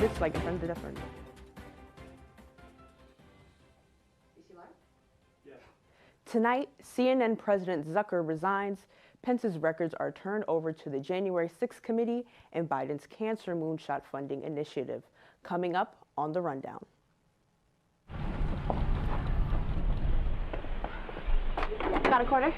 This like friend different. Tonight, CNN President Zucker resigns, Pence's records are turned over to the January 6th committee, and Biden's cancer moonshot funding initiative. Coming up on The Rundown. Got a quarter?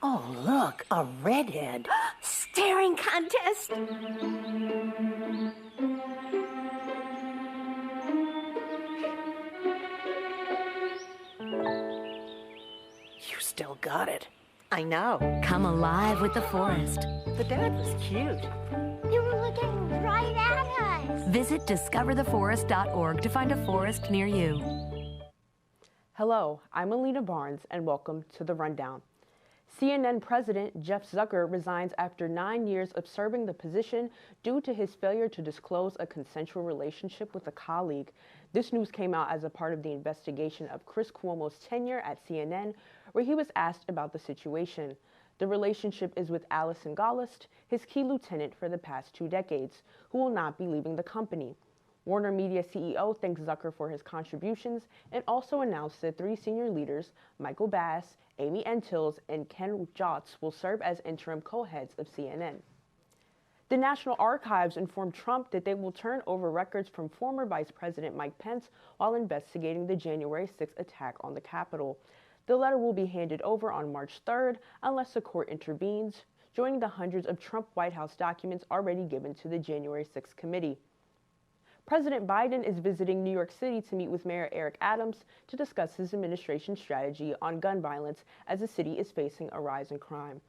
Oh, look, a redhead. Staring contest. You still got it. I know. Come alive with the forest. The dad was cute. They were looking right at us. Visit discovertheforest.org to find a forest near you. Hello, I'm Alina Barnes, and welcome to The Rundown. CNN President Jeff Zucker resigns after 9 years of serving the position due to his failure to disclose a consensual relationship with a colleague. This news came out as a part of the investigation of Chris Cuomo's tenure at CNN, where he was asked about the situation. The relationship is with Allison Gollust, his key lieutenant for the past 2 decades, who will not be leaving the company. Warner Media CEO thanks Zucker for his contributions and also announced that 3 senior leaders, Michael Bass, Amy Entills, and Ken Jotz, will serve as interim co-heads of CNN. The National Archives informed Trump that they will turn over records from former Vice President Mike Pence while investigating the January 6th attack on the Capitol. The letter will be handed over on March 3rd unless the court intervenes, joining the hundreds of Trump White House documents already given to the January 6th committee. President Biden is visiting New York City to meet with Mayor Eric Adams to discuss his administration's strategy on gun violence as the city is facing a rise in crime.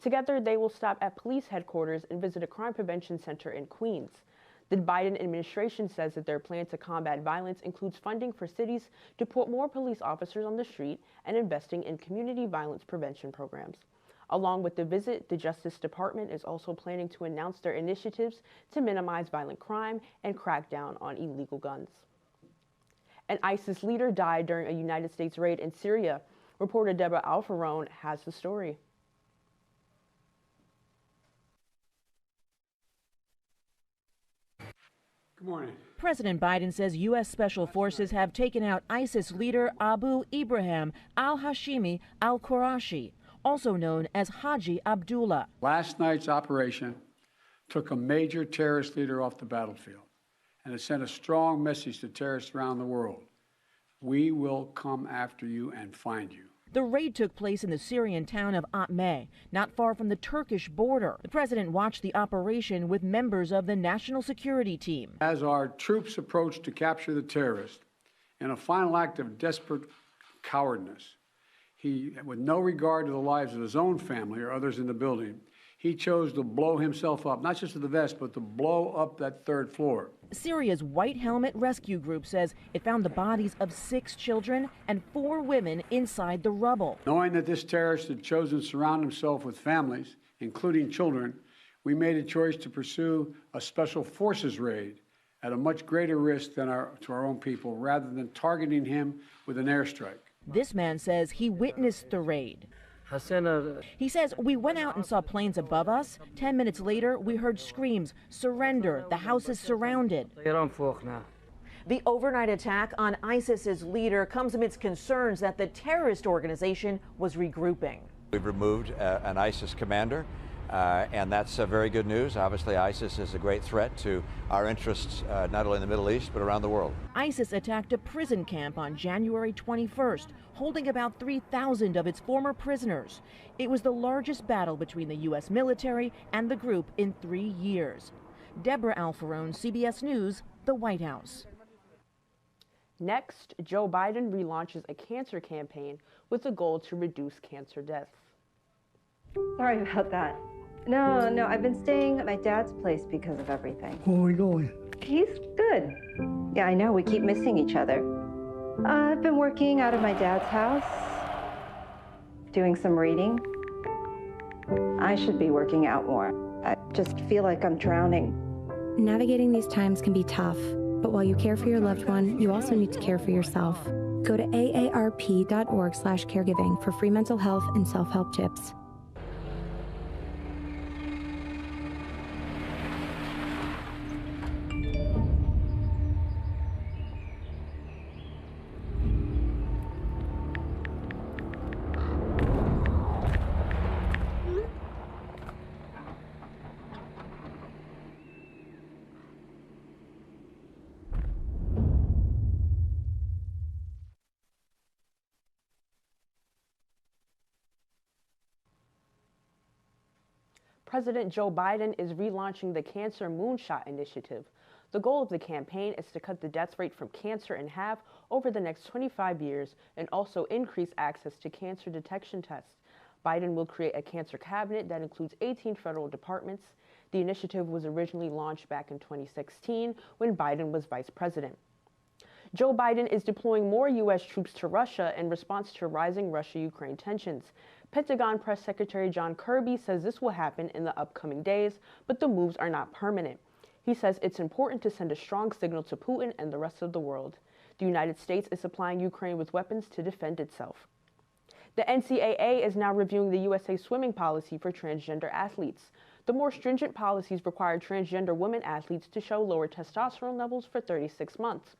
Together, they will stop at police headquarters and visit a crime prevention center in Queens. The Biden administration says that their plan to combat violence includes funding for cities to put more police officers on the street and investing in community violence prevention programs. Along with the visit, the Justice Department is also planning to announce their initiatives to minimize violent crime and crack down on illegal guns. An ISIS leader died during a United States raid in Syria. Reporter Deborah Alfarone has the story. Good morning. President Biden says U.S. Special Forces have taken out ISIS leader Abu Ibrahim al-Hashimi al-Qurashi, also known as Haji Abdullah. Last night's operation took a major terrorist leader off the battlefield, and it sent a strong message to terrorists around the world. We will come after you and find you. The raid took place in the Syrian town of Atmeh, not far from the Turkish border. The president watched the operation with members of the National Security Team. As our troops approached to capture the terrorist, in a final act of desperate cowardness, he, with no regard to the lives of his own family or others in the building, he chose to blow himself up, not just to the vest, but to blow up that 3rd floor. Syria's White Helmet Rescue Group says it found the bodies of 6 children and 4 women inside the rubble. Knowing that this terrorist had chosen to surround himself with families, including children, we made a choice to pursue a special forces raid at a much greater risk than to our own people, rather than targeting him with an airstrike. This man says he witnessed the raid. He says, we went out and saw planes above us. 10 minutes later, we heard screams, surrender, the house is surrounded. The overnight attack on ISIS's leader comes amidst concerns that the terrorist organization was regrouping. We've removed an ISIS commander, and that's very good news. Obviously, ISIS is a great threat to our interests, not only in the Middle East, but around the world. ISIS attacked a prison camp on January 21st, holding about 3,000 of its former prisoners. It was the largest battle between the U.S. military and the group in 3 years. Deborah Alfarone, CBS News, the White House. Next, Joe Biden relaunches a cancer campaign with the goal to reduce cancer deaths. Sorry about that. No, I've been staying at my dad's place because of everything. Where are we going? He's good. Yeah, I know, we keep missing each other. I've been working out of my dad's house, doing some reading. I should be working out more. I just feel like I'm drowning. Navigating these times can be tough, but while you care for your loved one, you also need to care for yourself. Go to aarp.org/caregiving for free mental health and self-help tips. President Joe Biden is relaunching the Cancer Moonshot Initiative. The goal of the campaign is to cut the death rate from cancer in half over the next 25 years and also increase access to cancer detection tests. Biden will create a cancer cabinet that includes 18 federal departments. The initiative was originally launched back in 2016 when Biden was vice president. Joe Biden is deploying more U.S. troops to Russia in response to rising Russia-Ukraine tensions. Pentagon Press Secretary John Kirby says this will happen in the upcoming days, but the moves are not permanent. He says it's important to send a strong signal to Putin and the rest of the world. The United States is supplying Ukraine with weapons to defend itself. The NCAA is now reviewing the USA swimming policy for transgender athletes. The more stringent policies require transgender women athletes to show lower testosterone levels for 36 months.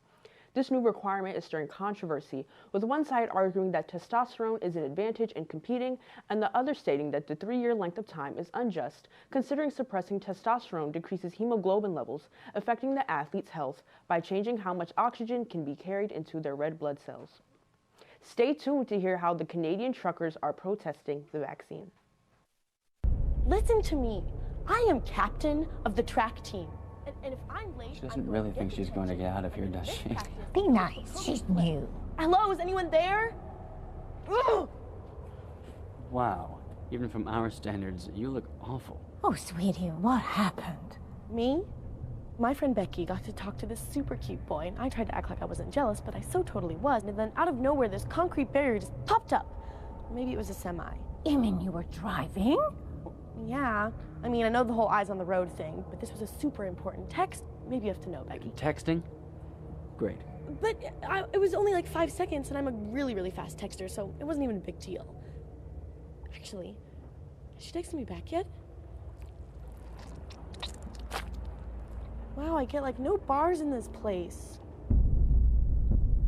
This new requirement is stirring controversy, with one side arguing that testosterone is an advantage in competing and the other stating that the 3-year length of time is unjust, considering suppressing testosterone decreases hemoglobin levels, affecting the athlete's health by changing how much oxygen can be carried into their red blood cells. Stay tuned to hear how the Canadian truckers are protesting the vaccine. Listen to me. I am captain of the track team. And if I'm late, she doesn't really think she's going to get out of here, does she? Be nice. She's new. Hello, is anyone there? Ugh! Wow. Even from our standards, you look awful. Oh, sweetie, what happened? Me? My friend Becky got to talk to this super cute boy, and I tried to act like I wasn't jealous, but I so totally was. And then out of nowhere, this concrete barrier just popped up. Maybe it was a semi. You mean you were driving? Yeah. I mean, I know the whole eyes on the road thing, but this was a super important text. Maybe you have to know, Becky. Texting? Great. But it was only like 5 seconds, and I'm a really, really fast texter, so it wasn't even a big deal. Actually, has she texted me back yet? Wow, I get like no bars in this place. I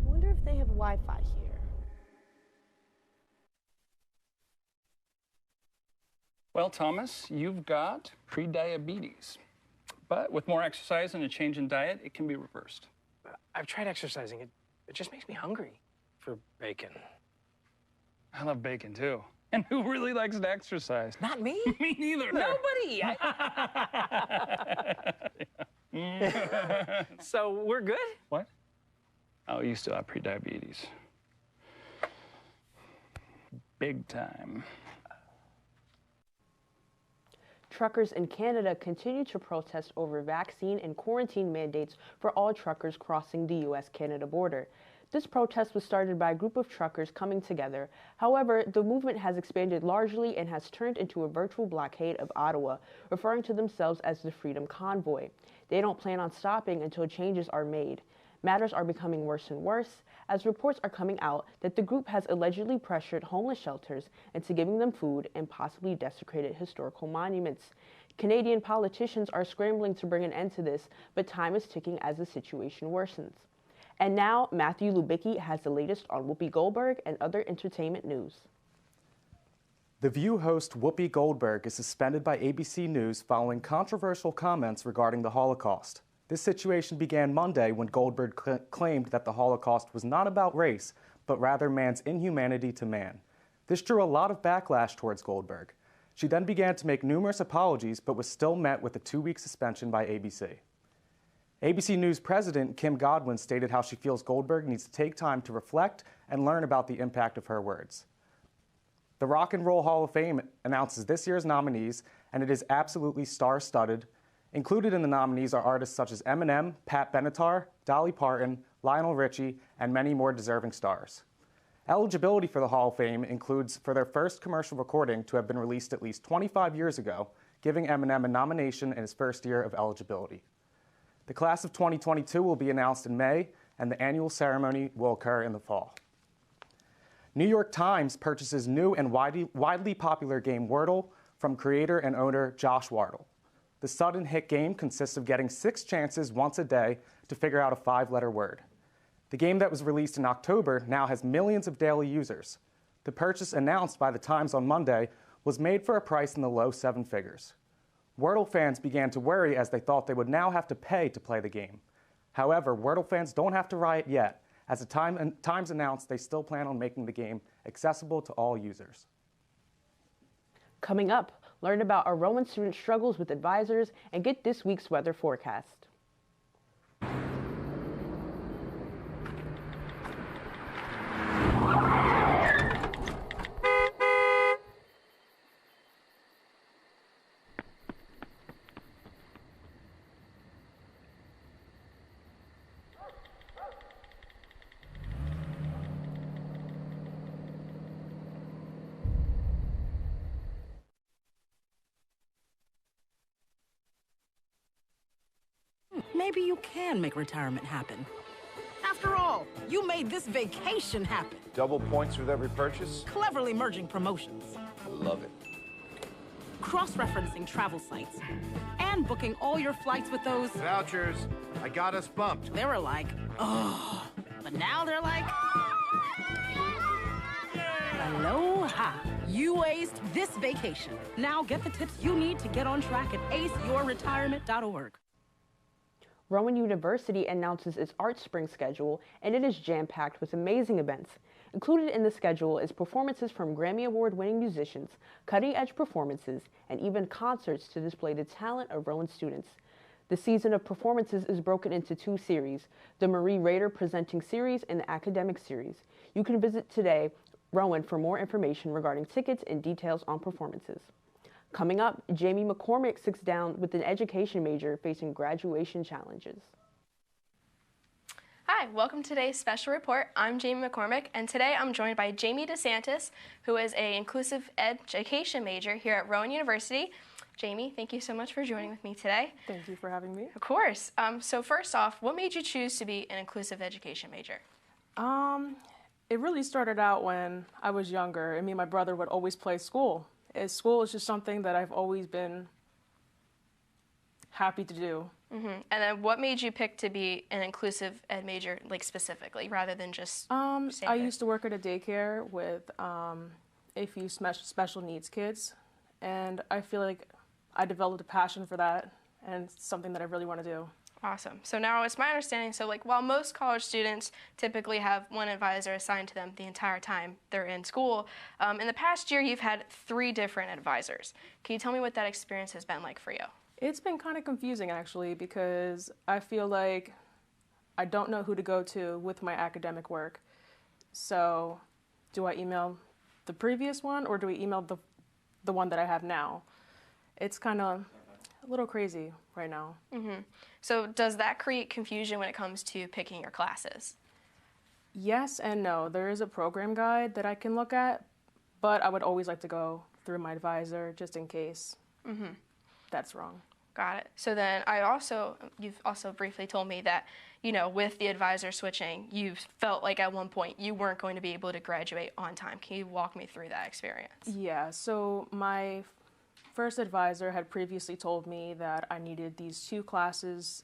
wonder if they have Wi-Fi here. Well, Thomas, you've got prediabetes. But with more exercise and a change in diet, it can be reversed. I've tried exercising. It just makes me hungry for bacon. I love bacon, too. And who really likes to exercise? Not me. Me neither. Nobody. So we're good? What? Oh, you still have prediabetes. Big time. Truckers in Canada continue to protest over vaccine and quarantine mandates for all truckers crossing the U.S.-Canada border. This protest was started by a group of truckers coming together. However, the movement has expanded largely and has turned into a virtual blockade of Ottawa, referring to themselves as the Freedom Convoy. They don't plan on stopping until changes are made. Matters are becoming worse and worse, as reports are coming out that the group has allegedly pressured homeless shelters into giving them food and possibly desecrated historical monuments. Canadian politicians are scrambling to bring an end to this, but time is ticking as the situation worsens. And now, Matthew Lubicki has the latest on Whoopi Goldberg and other entertainment news. The View host Whoopi Goldberg is suspended by ABC News following controversial comments regarding the Holocaust. This situation began Monday when Goldberg claimed that the Holocaust was not about race, but rather man's inhumanity to man. This drew a lot of backlash towards Goldberg. She then began to make numerous apologies, but was still met with a 2-week suspension by ABC. ABC News President Kim Godwin stated how she feels Goldberg needs to take time to reflect and learn about the impact of her words. The Rock and Roll Hall of Fame announces this year's nominees, and it is absolutely star-studded. Included in the nominees are artists such as Eminem, Pat Benatar, Dolly Parton, Lionel Richie, and many more deserving stars. Eligibility for the Hall of Fame includes for their first commercial recording to have been released at least 25 years ago, giving Eminem a nomination in his first year of eligibility. The class of 2022 will be announced in May, and the annual ceremony will occur in the fall. New York Times purchases new and widely popular game Wordle from creator and owner Josh Wardle. The sudden hit game consists of getting 6 chances once a day to figure out a 5-letter word. The game that was released in October now has millions of daily users. The purchase announced by the Times on Monday was made for a price in the low 7 figures. Wordle fans began to worry as they thought they would now have to pay to play the game. However, Wordle fans don't have to riot yet, as the Times announced they still plan on making the game accessible to all users. Coming up, learn about a Rowan student's struggles with advisors and get this week's weather forecast. Maybe you can make retirement happen. After all, you made this vacation happen. Double points with every purchase? Cleverly merging promotions. Love it. Cross-referencing travel sites. And booking all your flights with those... Vouchers. I got us bumped. They were like, oh. But now they're like... Aloha. You aced this vacation. Now get the tips you need to get on track at aceyourretirement.org. Rowan University announces its Art Spring schedule, and it is jam-packed with amazing events. Included in the schedule is performances from Grammy Award-winning musicians, cutting-edge performances, and even concerts to display the talent of Rowan students. The season of performances is broken into 2 series, the Marie Rader Presenting Series and the Academic Series. You can visit today Rowan for more information regarding tickets and details on performances. Coming up, Jamie McCormick sits down with an education major facing graduation challenges. Hi, welcome to today's special report. I'm Jamie McCormick, and today I'm joined by Jamie DeSantis, who is an inclusive education major here at Rowan University. Jamie, thank you so much for joining with me today. Thank you for having me. Of course. So first off, what made you choose to be an inclusive education major? It really started out when I was younger. Me and my brother would always play school. School is just something that I've always been happy to do. Mm-hmm. And then what made you pick to be an inclusive ed major, like specifically, rather than just I used to work at a daycare with a few special needs kids, and I feel like I developed a passion for that, and it's something that I really want to do. Awesome. So now it's my understanding, so like while most college students typically have one advisor assigned to them the entire time they're in school, in the past year you've had 3 different advisors. Can you tell me what that experience has been like for you? It's been kind of confusing actually, because I feel like I don't know who to go to with my academic work. So do I email the previous one or do we email the one that I have now? It's kind of a little crazy right now. Mm-hmm. So does that create confusion when it comes to picking your classes? Yes and no. There is a program guide that I can look at, but I would always like to go through my advisor just in case that's wrong. Got it. So then you've also briefly told me that, with the advisor switching, you felt like at one point you weren't going to be able to graduate on time. Can you walk me through that experience? Yeah, so my first advisor had previously told me that I needed these 2 classes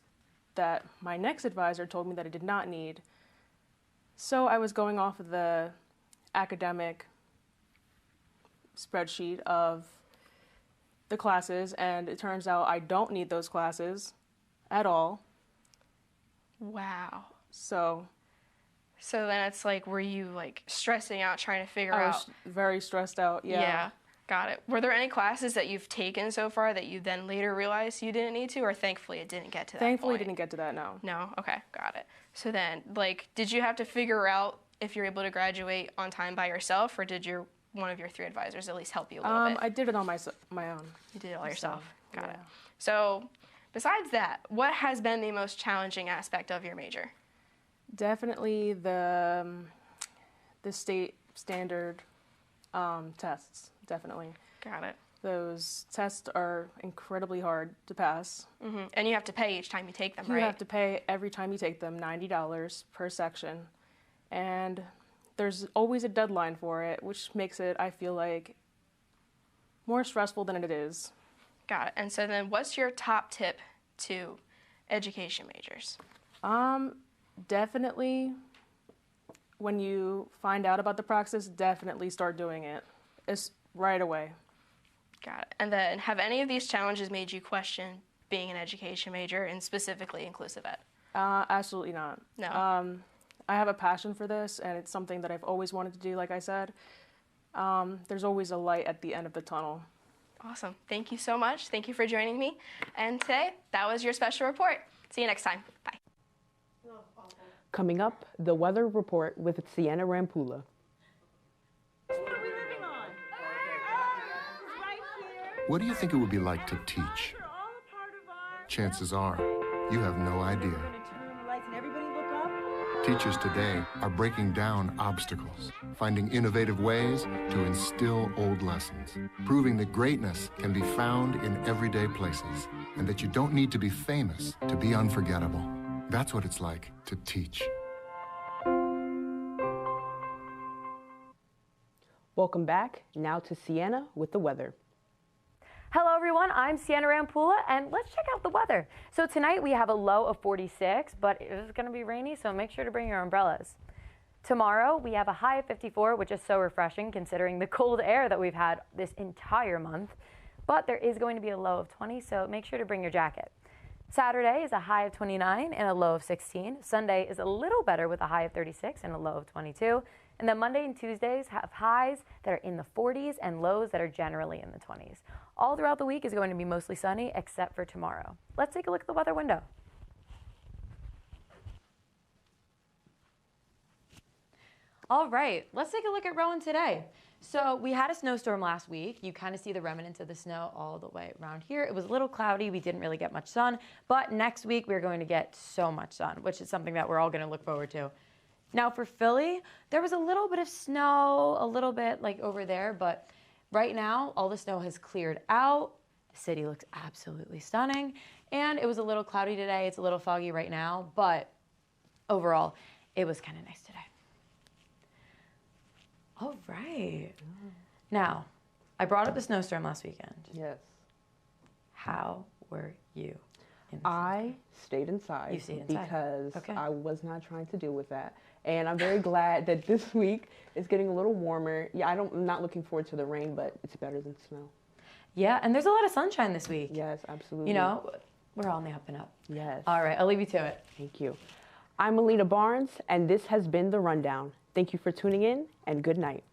that my next advisor told me that I did not need. So I was going off of the academic spreadsheet of the classes, and it turns out I don't need those classes at all. Wow. So then it's like, were you like stressing out trying to figure out? I was very stressed out, yeah. Yeah. Got it. Were there any classes that you've taken so far that you then later realized you didn't need to, or thankfully it didn't get to that Thankfully point? It didn't get to that, no. No? Okay, got it. So then, did you have to figure out if you're able to graduate on time by yourself, or did your one of your 3 advisors at least help you a little bit? I did it on my own. You did it all yourself. Got it. Yeah. So besides that, what has been the most challenging aspect of your major? Definitely the state standard tests, definitely. Got it. Those tests are incredibly hard to pass. Mm-hmm. And you have to pay each time you take them, You right? have to pay every time you take them, $90 per section. And there's always a deadline for it, which makes it, I feel like, more stressful than it is. Got it. And so then what's your top tip to education majors? Definitely, when you find out about the praxis, definitely start doing it. It's right away. Got it. And then have any of these challenges made you question being an education major and specifically inclusive ed? Absolutely not. No. I have a passion for this, and it's something that I've always wanted to do, like I said. There's always a light at the end of the tunnel. Awesome. Thank you so much. Thank you for joining me. And today, that was your special report. See you next time. Bye. Coming up, the weather report with Sienna Rampula. What do you think it would be like to teach? Chances are, you have no idea. Teachers today are breaking down obstacles, finding innovative ways to instill old lessons, proving that greatness can be found in everyday places, and that you don't need to be famous to be unforgettable. That's what it's like to teach. Welcome back. Now to Sienna with the weather. Hello everyone, I'm Sienna Rampula, and let's check out the weather. So tonight we have a low of 46, but it's going to be rainy, so make sure to bring your umbrellas. Tomorrow we have a high of 54, which is so refreshing considering the cold air that we've had this entire month. But there is going to be a low of 20, so make sure to bring your jacket. Saturday is a high of 29 and a low of 16. Sunday is a little better with a high of 36 and a low of 22. And then Monday and Tuesdays have highs that are in the 40s and lows that are generally in the 20s. All throughout the week is going to be mostly sunny except for tomorrow. Let's take a look at the weather window. All right, let's take a look at Rowan today. So we had a snowstorm last week. You kind of see the remnants of the snow all the way around here. It was a little cloudy. We didn't really get much sun. But next week we're going to get so much sun, which is something that we're all going to look forward to. Now for Philly, there was a little bit of snow, a little bit like over there, but right now all the snow has cleared out. The city looks absolutely stunning, and it was a little cloudy today. It's a little foggy right now, but overall it was kind of nice today. All right. Now, I brought up the snowstorm last weekend. Yes. How were you? I stayed inside. You stayed inside. Because Okay. I was not trying to deal with that. And I'm very glad that this week is getting a little warmer. Yeah, I'm not looking forward to the rain, but it's better than snow. Yeah, and there's a lot of sunshine this week. Yes, absolutely. You know, we're all on the up and up. Yes. All right, I'll leave you to it. Thank you. I'm Alina Barnes, and this has been The Rundown. Thank you for tuning in, and good night.